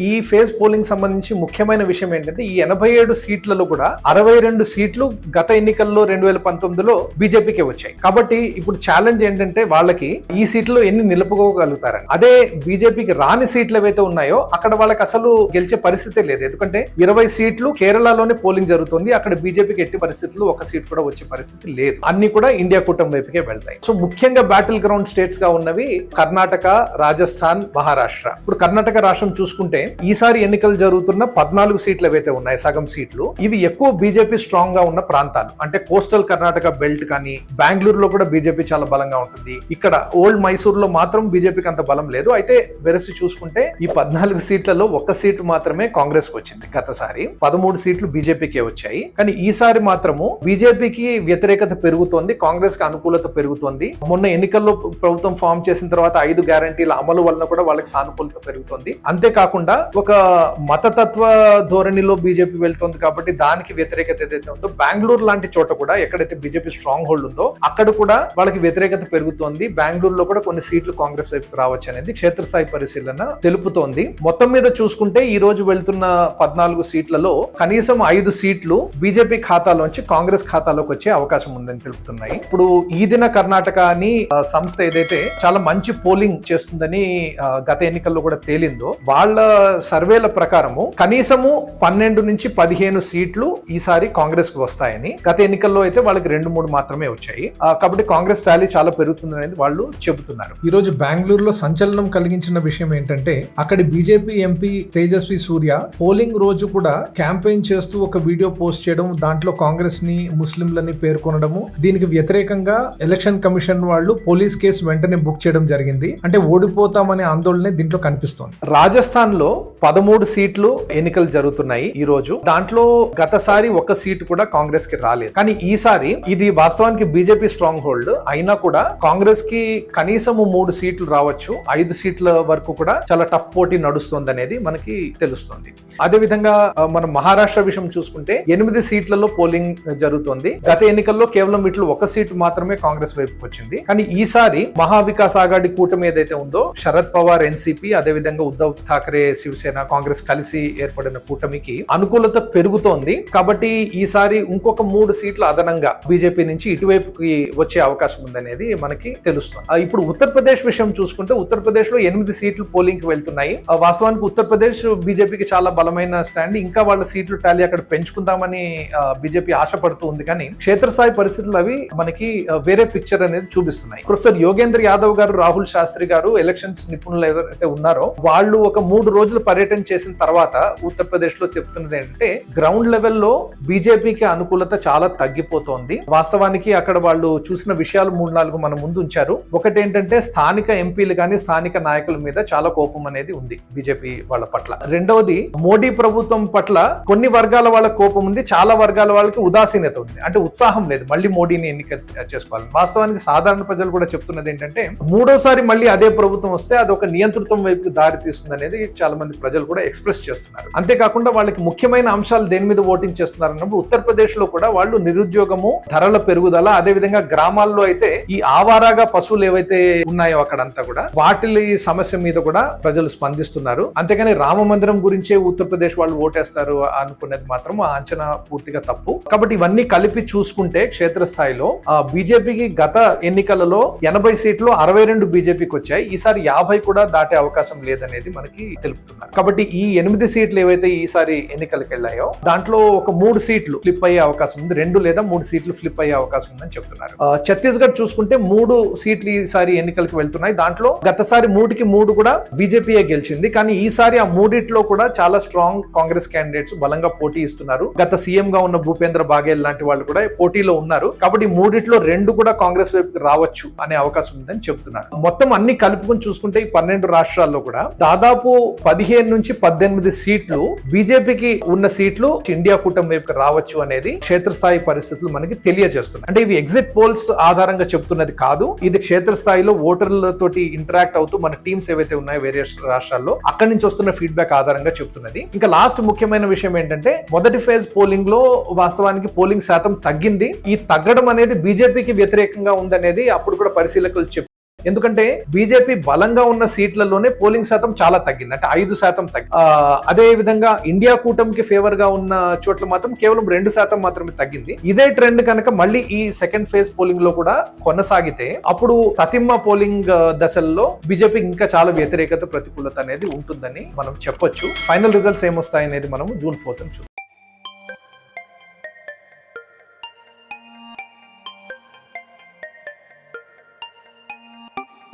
ఈ phase polling సంబంధించి ముఖ్యమైన విషయం ఏంటంటే ఈ 87 సీట్లలో కూడా 62 సీట్లు గత ఎన్నికల్లో 2019లో బీజేపీకే వచ్చాయి. కాబట్టి ఇప్పుడు ఛాలెంజ్ ఏంటంటే వాళ్ళకి ఈ సీట్లు ఎన్ని నిలుపుకోగలుగుతారని. అదే బీజేపీకి రాని సీట్లు ఏవైతే ఉన్నాయో అక్కడ వాళ్ళకి అసలు గెలిచే పరిస్థితే లేదు. ఎందుకంటే 20 సీట్లు కేరళలోనే పోలింగ్ జరుగుతుంది. అక్కడ బీజేపీకి ఎట్టి పరిస్థితుల్లో ఒక సీట్ కూడా వచ్చే పరిస్థితి లేదు. అన్ని కూడా ఇండియా కూటమి వైపుకే వెళ్తాయి. సో ముఖ్యంగా బ్యాటిల్ గ్రౌండ్ స్టేట్స్ గా ఉన్నవి కర్ణాటక, రాజస్థాన్, మహారాష్ట్ర. ఇప్పుడు కర్ణాటక రాష్ట్రం చూసుకుంటే ఈసారి ఎన్నికలు జరుగుతున్న 14 సీట్లు ఏవైతే ఉన్నాయి, సగం సీట్లు, ఇవి ఎక్కువ బీజేపీ స్ట్రాంగ్ గా ఉన్న ప్రాంతాలు. అంటే కోస్టల్ కర్ణాటక బెల్ట్ కానీ, బెంగళూరులో కూడా బీజేపీ చాలా బలంగా ఉంటుంది. ఇక్కడ ఓల్డ్ మైసూర్ లో మాత్రం బీజేపీకి అంత బలం లేదు. అయితే వెరసి చూసుకుంటే ఈ 14 సీట్లలో ఒక్క సీటు మాత్రమే కాంగ్రెస్ కు వచ్చింది. గతసారి 13 సీట్లు బీజేపీకే వచ్చాయి. కానీ ఈసారి మాత్రము బీజేపీకి వ్యతిరేకత పెరుగుతోంది, కాంగ్రెస్ కి అనుకూలత పెరుగుతోంది. మొన్న ఎన్నికల్లో ప్రభుత్వం ఫామ్ చేసిన తర్వాత 5 గ్యారంటీల అమలు వలన కూడా వాళ్ళకి సానుకూలత పెరుగుతోంది. అంతేకాకుండా ఒక మతతత్వ ధోరణిలో బీజేపీ వెళ్తోంది కాబట్టి దానికి వ్యతిరేకత ఏదైతే ఉందో, బెంగళూరు లాంటి చోట కూడా ఎక్కడైతే బీజేపీ స్ట్రాంగ్ హోల్డ్ ఉందో అక్కడ కూడా వాళ్ళకి వ్యతిరేకత పెరుగుతోంది. బెంగళూరులో కూడా కొన్ని సీట్లు కాంగ్రెస్ వైపు రావచ్చు అనేది క్షేత్రస్థాయి పరిశీలన తెలుపుతోంది. మొత్తం మీద చూసుకుంటే ఈ రోజు వెళ్తున్న 14 సీట్లలో కనీసం 5 సీట్లు బీజేపీ ఖాతాలోంచి కాంగ్రెస్ ఖాతాలోకి వచ్చే అవకాశం ఉందని తెలుపుతున్నాయి. ఇప్పుడు ఈ దిన కర్ణాటక అని సంస్థ ఏదైతే చాలా మంచి పోలింగ్ చేస్తుందని గత ఎన్నికల్లో కూడా తేలిందో, వాళ్ళ సర్వేల ప్రకారము కనీసము 12 నుంచి 15 సీట్లు ఈసారి కాంగ్రెస్ కు వస్తాయని. గత ఎన్నికల్లో అయితే వాళ్ళకి 2-3 మాత్రమే వచ్చాయి. కాబట్టి కాంగ్రెస్ టాలీ చాలా పెరుగుతుంది అనేది వాళ్ళు చెబుతున్నారు. ఈ రోజు బెంగళూరులో సంచలనం కలిగించిన విషయం ఏంటంటే అక్కడి బీజేపీ ఎంపీ తేజస్వి సూర్య పోలింగ్ రోజు కూడా క్యాంపెయిన్ చేస్తూ ఒక వీడియో పోస్ట్ చేయడం, దాంట్లో కాంగ్రెస్ ని, ముస్లింలని పేర్కొనడము, దీనికి వ్యతిరేకంగా ఎలక్షన్ కమిషన్ వాళ్ళు పోలీస్ కేసు వెంటనే బుక్ చేయడం జరిగింది. అంటే ఓడిపోతామనే ఆందోళన దీంట్లో కనిపిస్తోంది. రాజస్థాన్ లో 13 సీట్లు ఎన్నికలు జరుగుతున్నాయి ఈ రోజు. దాంట్లో గతసారి ఒక్క సీటు కూడా కాంగ్రెస్ కి రాలేదు. కానీ ఈసారి ఇది వాస్తవానికి బీజేపీ స్ట్రాంగ్ హోల్డ్ అయినా కూడా కాంగ్రెస్ కి కనీసము 3 సీట్లు రావచ్చు. 5 సీట్ల వరకు కూడా చాలా టఫ్ పోటీ నడుస్తుంది అనేది మనకి తెలుస్తుంది. అదే విధంగా మనం మహారాష్ట్ర విషయం చూసుకుంటే 8 సీట్లలో పోలింగ్ జరుగుతుంది. గత ఎన్నికల్లో కేవలం వీటిలో ఒక సీటు మాత్రమే కాంగ్రెస్ వైపుకి వచ్చింది. కానీ ఈసారి మహావికాస్ ఆఘాడి కూటమి ఏదైతే ఉందో, శరద్ పవార్ ఎన్సీపీ, అదే విధంగా ఉద్ధవ్ ఠాక్రే శివసేన, కాంగ్రెస్ కలిసి ఏర్పడిన కూటమికి అనుకూలత పెరుగుతోంది. కాబట్టి ఈసారి ఇంకొక 3 సీట్లు అదనంగా బీజేపీ నుంచి ఇటువైపుకి వచ్చే అవకాశం ఉందనేది మనకి తెలుస్తుంది. ఇప్పుడు ఉత్తరప్రదేశ్ విషయం చూసుకుంటే ఉత్తరప్రదేశ్ లో 8 సీట్లు పోలింగ్ కి వెళ్తున్నాయి. వాస్తవానికి ఉత్తరప్రదేశ్ బీజేపీకి చాలా బలమైన స్టాండ్. ఇంకా వాళ్ళ సీట్లు టాలీ అక్కడ పెంచుకుందామని బీజేపీ ఆశపడుతూ ఉంది. కానీ క్షేత్రస్థాయి పరిస్థితులు అవి మనకి వేరే పిక్చర్ అనేది చూపిస్తున్నాయి. ప్రొఫెసర్ యోగేంద్ర యాదవ్ గారు, రాహుల్ శాస్త్రి గారు, ఎలక్షన్స్ నిపుణులు ఎవరైతే ఉన్నారో వాళ్ళు ఒక 3 రోజులు పర్యటన చేసిన తర్వాత ఉత్తరప్రదేశ్ లో చెప్తున్నది ఏంటంటే గ్రౌండ్ లెవెల్లో బీజేపీకి అనుకూలత చాలా తగ్గిపోతోంది. వాస్తవానికి అక్కడ వాళ్ళు చూసిన విషయాలు 3-4 మన ముందు ఉంచారు. ఒకటి ఏంటంటే స్థానిక ఎంపీలు కానీ స్థానిక నాయకుల మీద చాలా కోపం అనేది ఉంది బీజేపీ వాళ్ళ పట్ల. రెండవది మోడీ ప్రభుత్వం పట్ల కొన్ని వర్గాల వాళ్ళ కోపం ఉంది, చాలా వర్గాల వాళ్ళకి ఉదాసీనత ఉంది. అంటే ఉత్సాహం లేదు మళ్ళీ మోడీని ఎన్నిక చేసుకోవాలి. వాస్తవానికి సాధారణ ప్రజలు కూడా చెప్తున్నది ఏంటంటే మూడోసారి మళ్ళీ అదే ప్రభుత్వం వస్తే అది ఒక నియంతృత్వం వైపు దారి తీస్తుంది అనేది చాలా మంది ప్రజలు కూడా ఎక్స్ప్రెస్ చేస్తున్నారు. అంతేకాకుండా వాళ్ళకి ముఖ్యమైన అంశాలు దేని మీద ఓటింగ్ చేస్తున్నారు అన్నప్పుడు ఉత్తరప్రదేశ్ లో కూడా వాళ్ళు నిరుద్యోగము, ధరల పెరుగుదల, అదే విధంగా గ్రామాల్లో అయితే ఈ ఆవారాగా పశువులు ఏవైతే ఉన్నాయో అక్కడంతా కూడా వాటి సమస్య మీద కూడా ప్రజలు స్పందిస్తున్నారు. అంతేగాని రామ మందిరం గురించే ఉత్తరప్రదేశ్ వాళ్ళు ఓటేస్తారు అనుకునేది మాత్రం ఆ అంచనా పూర్తిగా తప్పు. కాబట్టి ఇవన్నీ కలిపి చూసుకుంటే క్షేత్రస్థాయిలో బీజేపీకి గత ఎన్నికలలో 80 సీట్లు 62 బీజేపీకి వచ్చాయి. ఈసారి 50 కూడా దాటే అవకాశం లేదనేది మనకి తెలుపుతున్నారు. కాబట్టి ఈ 8 సీట్లు ఏవైతే ఈసారి ఎన్నికలకు వెళ్ళాయో దాంట్లో ఒక 3 సీట్లు ఫ్లిప్ అయ్యే అవకాశం ఉంది. 2 లేదా 3 సీట్లు ఫ్లిప్ అయ్యే అవకాశం ఉందని చెప్తున్నారు. ఛత్తీస్గఢ్ చూసుకుంటే 3 సీట్లు ఈసారి ఎన్నికలకు వెళ్తున్నాయి. దాంట్లో గతసారి 3కి 3 కూడా బీజేపీయే గెలిచింది. కానీ ఈసారి ఆ 3 కూడా చాలా స్ట్రాంగ్ కాంగ్రెస్ క్యాండిడేట్స్ బలంగా పోటీ ఇస్తున్నారు. గత సీఎం గా ఉన్న భూపేంద్ర బాఘేల్ లాంటి వాళ్ళు కూడా పోటీలో ఉన్నారు. కాబట్టి 3లో 2 కూడా కాంగ్రెస్ వైపుకి రావచ్చు అనే అవకాశం ఉందని చెప్తున్నారు. మొత్తం అన్ని కలుపుకొని చూసుకుంటే ఈ 12 రాష్ట్రాల్లో కూడా దాదాపు 15 నుంచి 18 సీట్లు బీజేపీకి ఉన్న సీట్లు ఇండియా కూటమి వైపుకి రావచ్చు అనేది క్షేత్రస్థాయి పరిస్థితులు మనకి తెలియజేస్తున్నాయి. అంటే ఇవి ఎగ్జిట్ పోల్స్ ఆధారంగా చెప్తున్నది కాదు. ఇది క్షేత్రస్థాయిలో ఓటర్లతోటి ఇంటరాక్ట్ అవుతూ మన టీమ్స్ ఏవైతే ఉన్నాయో వేరే రాష్ట్రాల్లో అక్కడి నుంచి వస్తున్న ఫీడ్బ్యాక్ ఆధారంగా చెప్తున్నది. ఇంకా లాస్ట్ ముఖ్యమైన విషయం ఏంటంటే మొదటి ఫేజ్ పోలింగ్ లో వాస్తవానికి పోలింగ్ శాతం తగ్గింది. ఈ తగ్గడం అనేది బీజేపీకి వ్యతిరేకంగా ఉందనేది అప్పుడు కూడా పరిశీలకులు ఎందుకంటే బీజేపీ బలంగా ఉన్న సీట్లలోనే పోలింగ్ శాతం చాలా తగ్గింది, అంటే 5% తగ్గింది. అదే విధంగా ఇండియా కూటమికి ఫేవర్ గా ఉన్న చోట్ల మాత్రం కేవలం 2% మాత్రమే తగ్గింది. ఇదే ట్రెండ్ కనుక మళ్ళీ ఈ సెకండ్ ఫేజ్ పోలింగ్ లో కూడా కొనసాగితే అప్పుడు తతిమ్మ పోలింగ్ దశల్లో బీజేపీ ఇంకా చాలా వ్యతిరేకత, ప్రతికూలత అనేది ఉంటుందని మనం చెప్పొచ్చు. ఫైనల్ రిజల్ట్స్ ఏమొస్తాయనేది మనం జూన్ 4th చూద్దాం.